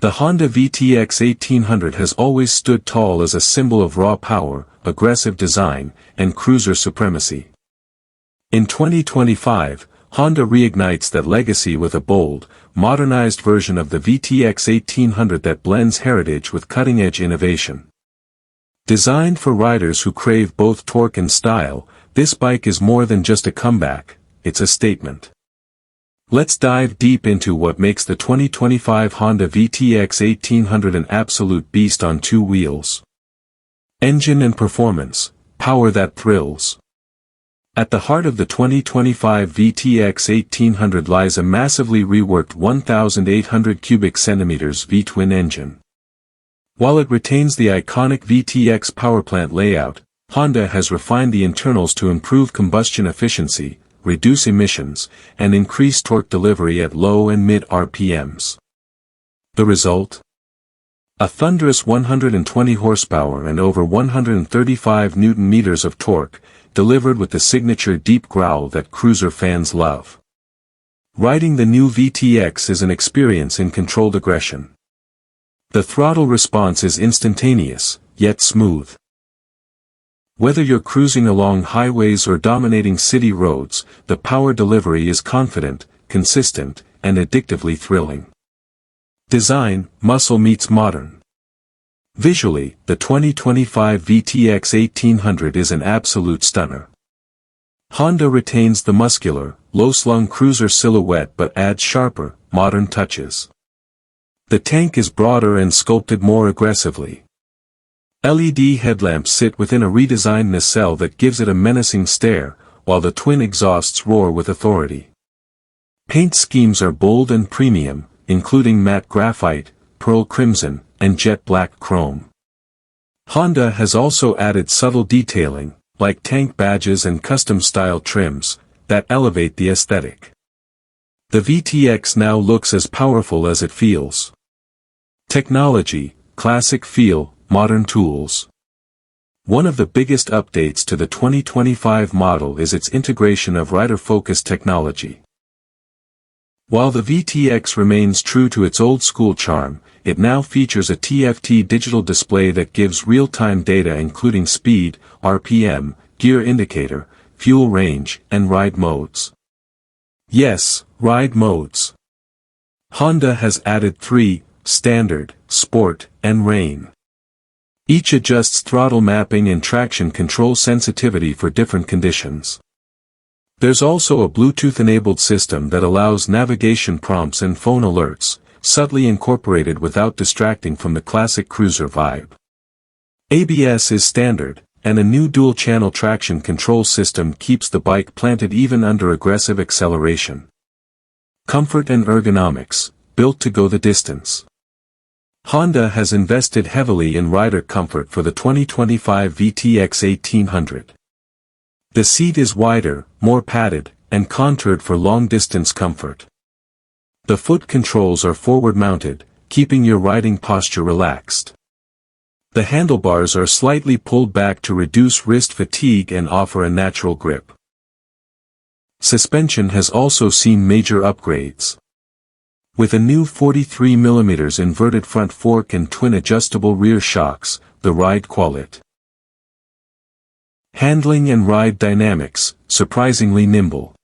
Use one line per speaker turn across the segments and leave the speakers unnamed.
The Honda VTX 1800 has always stood tall as a symbol of raw power, aggressive design, and cruiser supremacy. In 2025, Honda reignites that legacy with a bold, modernized version of the VTX 1800 that blends heritage with cutting-edge innovation. Designed for riders who crave both torque and style, this bike is more than just a comeback, it's a statement. Let's dive deep into what makes the 2025 Honda VTX 1800 an absolute beast on two wheels. Engine and performance, power that thrills. At the heart of the 2025 VTX 1800 lies a massively reworked 1,800 cubic centimeters V-twin engine. While it retains the iconic VTX powerplant layout, Honda has refined the internals to improve combustion efficiency, reduce emissions, and increase torque delivery at low and mid RPMs. The result? A thunderous 120 horsepower and over 135 Nm of torque, delivered with the signature deep growl that cruiser fans love. Riding the new VTX is an experience in controlled aggression. The throttle response is instantaneous, yet smooth. Whether you're cruising along highways or dominating city roads, the power delivery is confident, consistent, and addictively thrilling. Design, muscle meets modern. Visually, the 2025 VTX 1800 is an absolute stunner. Honda retains the muscular, low-slung cruiser silhouette but adds sharper, modern touches. The tank is broader and sculpted more aggressively. LED headlamps sit within a redesigned nacelle that gives it a menacing stare, while the twin exhausts roar with authority. Paint schemes are bold and premium, including matte graphite, pearl crimson, and jet black chrome. Honda has also added subtle detailing, like tank badges and custom-style trims, that elevate the aesthetic. The VTX now looks as powerful as it feels. Technology, classic feel, modern tools. One of the biggest updates to the 2025 model is its integration of rider-focused technology. While the VTX remains true to its old-school charm, it now features a TFT digital display that gives real-time data including speed, RPM, gear indicator, fuel range, and ride modes. Yes, ride modes. Honda has added 3, Standard, Sport, and Rain. Each adjusts throttle mapping and traction control sensitivity for different conditions. There's also a Bluetooth-enabled system that allows navigation prompts and phone alerts, subtly incorporated without distracting from the classic cruiser vibe. ABS is standard, and a new dual-channel traction control system keeps the bike planted even under aggressive acceleration. Comfort and ergonomics, built to go the distance. Honda has invested heavily in rider comfort for the 2025 VTX 1800. The seat is wider, more padded, and contoured for long-distance comfort. The foot controls are forward-mounted, keeping your riding posture relaxed. The handlebars are slightly pulled back to reduce wrist fatigue and offer a natural grip. Suspension has also seen major upgrades. With a new 43mm inverted front fork and twin adjustable rear shocks, the ride quality. Handling and ride dynamics, surprisingly nimble.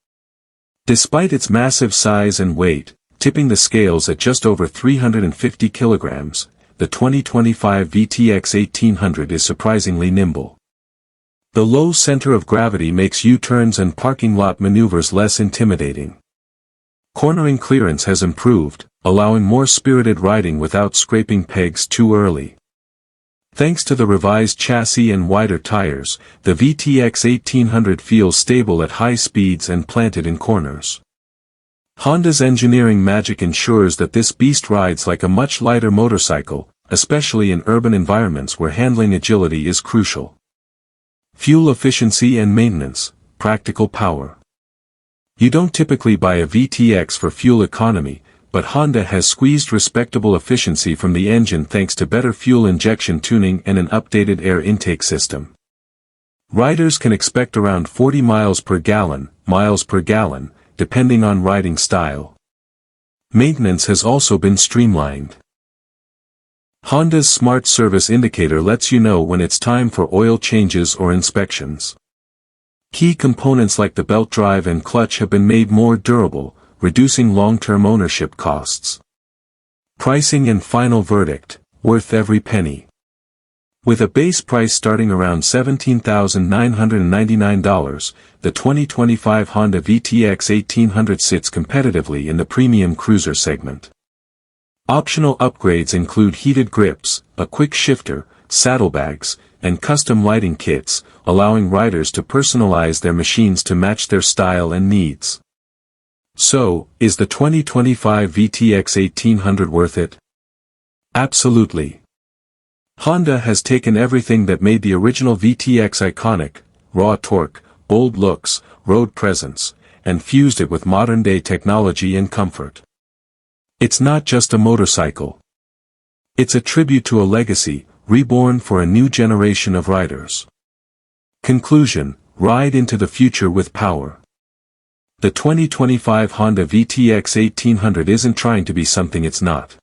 Despite its massive size and weight, tipping the scales at just over 350 kilograms, the 2025 VTX 1800 is surprisingly nimble. The low center of gravity makes U-turns and parking lot maneuvers less intimidating. Cornering clearance has improved, allowing more spirited riding without scraping pegs too early. Thanks to the revised chassis and wider tires, the VTX 1800 feels stable at high speeds and planted in corners. Honda's engineering magic ensures that this beast rides like a much lighter motorcycle, especially in urban environments where handling agility is crucial. Fuel efficiency and maintenance, practical power. You don't typically buy a VTX for fuel economy, but Honda has squeezed respectable efficiency from the engine thanks to better fuel injection tuning and an updated air intake system. Riders can expect around 40 miles per gallon, depending on riding style. Maintenance has also been streamlined. Honda's Smart Service Indicator lets you know when it's time for oil changes or inspections. Key components like the belt drive and clutch have been made more durable, reducing long-term ownership costs. Pricing and final verdict, worth every penny. With a base price starting around $17,999, the 2025 Honda VTX 1800 sits competitively in the premium cruiser segment. Optional upgrades include heated grips, a quick shifter, saddlebags, and custom lighting kits, allowing riders to personalize their machines to match their style and needs. So, is the 2025 VTX 1800 worth it? Absolutely. Honda has taken everything that made the original VTX iconic, raw torque, bold looks, road presence, and fused it with modern-day technology and comfort. It's not just a motorcycle. It's a tribute to a legacy, reborn for a new generation of riders. Conclusion: ride into the future with power. The 2025 Honda VTX 1800 isn't trying to be something it's not.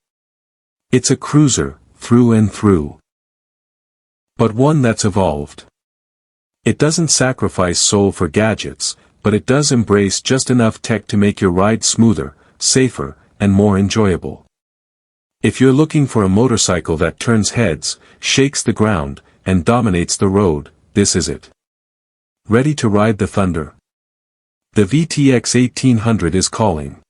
It's a cruiser, through and through. But one that's evolved. It doesn't sacrifice soul for gadgets, but it does embrace just enough tech to make your ride smoother, safer, and more enjoyable. If you're looking for a motorcycle that turns heads, shakes the ground, and dominates the road, this is it. Ready to ride the thunder? The VTX 1800 is calling.